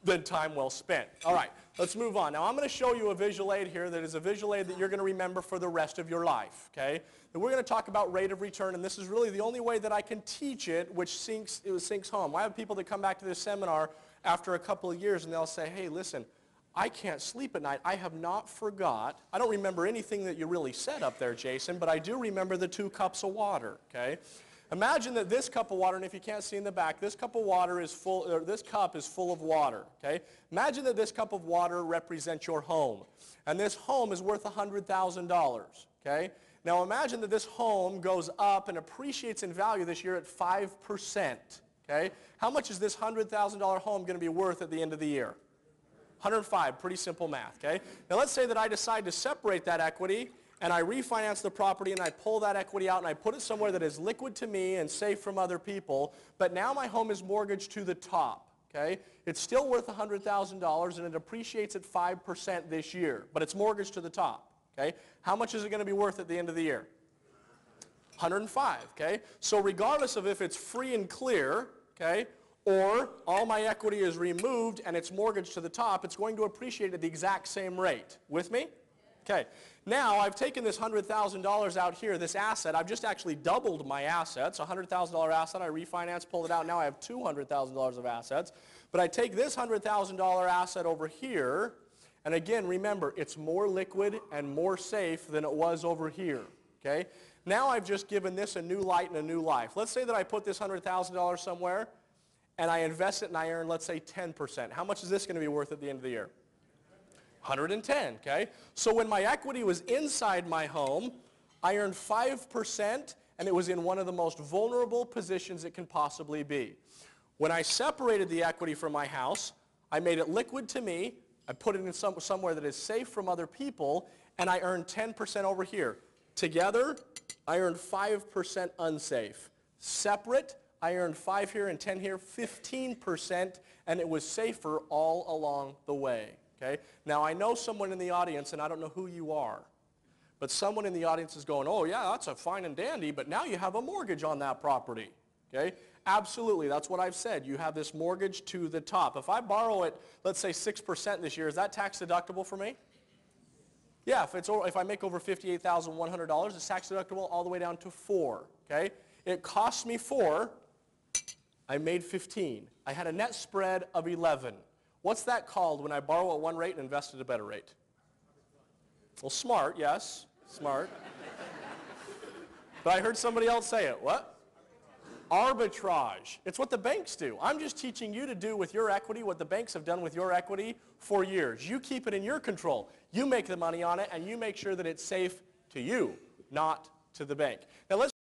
then time well spent. All right, let's move on. Now I'm going to show you a visual aid here that is a visual aid that you're going to remember for the rest of your life, okay? And we're going to talk about rate of return, and this is really the only way that I can teach it, which sinks home. I have people that come back to this seminar after a couple of years, and they'll say, hey, listen, I can't sleep at night. I have not forgot. I don't remember anything that you really said up there, Jason, but I do remember the 2 cups of water, okay? Imagine that this cup of water, and if you can't see in the back, this cup of water is full, or this cup is full of water, okay? Imagine that this cup of water represents your home, and this home is worth $100,000, okay? Now imagine that this home goes up and appreciates in value this year at 5%, okay? How much is this $100,000 home going to be worth at the end of the year? 105, pretty simple math, okay? Now let's say that I decide to separate that equity and I refinance the property and I pull that equity out and I put it somewhere that is liquid to me and safe from other people, but now my home is mortgaged to the top, okay? It's still worth $100,000 and it appreciates at 5% this year, but it's mortgaged to the top, okay? How much is it going to be worth at the end of the year? 105, okay? So regardless of if it's free and clear, okay, or all my equity is removed and it's mortgaged to the top, it's going to appreciate at the exact same rate. With me? Okay. Now I've taken this $100,000 out here, this asset. I've just actually doubled my assets. A $100,000 asset, I refinance, pulled it out. Now I have $200,000 of assets. But I take this $100,000 asset over here, and again, remember, it's more liquid and more safe than it was over here. Okay. Now I've just given this a new light and a new life. Let's say that I put this $100,000 somewhere, and I invest it and I earn, let's say, 10%. How much is this going to be worth at the end of the year? 110, okay? So when my equity was inside my home, I earned 5%, and it was in one of the most vulnerable positions it can possibly be. When I separated the equity from my house, I made it liquid to me, I put it in somewhere that is safe from other people, and I earned 10% over here. Together, I earned 5% unsafe. Separate, I earned 5 here and 10 here, 15%, and it was safer all along the way. Okay? Now, I know someone in the audience, and I don't know who you are, but someone in the audience is going, oh, yeah, that's a fine and dandy, but now you have a mortgage on that property. Okay? Absolutely, that's what I've said. You have this mortgage to the top. If I borrow it, let's say 6% this year, is that tax deductible for me? Yeah, if I make over $58,100, it's tax deductible all the way down to 4. Okay? It cost me 4. I made 15. I had a net spread of 11. What's that called when I borrow at one rate and invest at a better rate? Well, smart, yes, smart. But I heard somebody else say it. What? Arbitrage. It's what the banks do. I'm just teaching you to do with your equity what the banks have done with your equity for years. You keep it in your control. You make the money on it, and you make sure that it's safe to you, not to the bank. Now, let's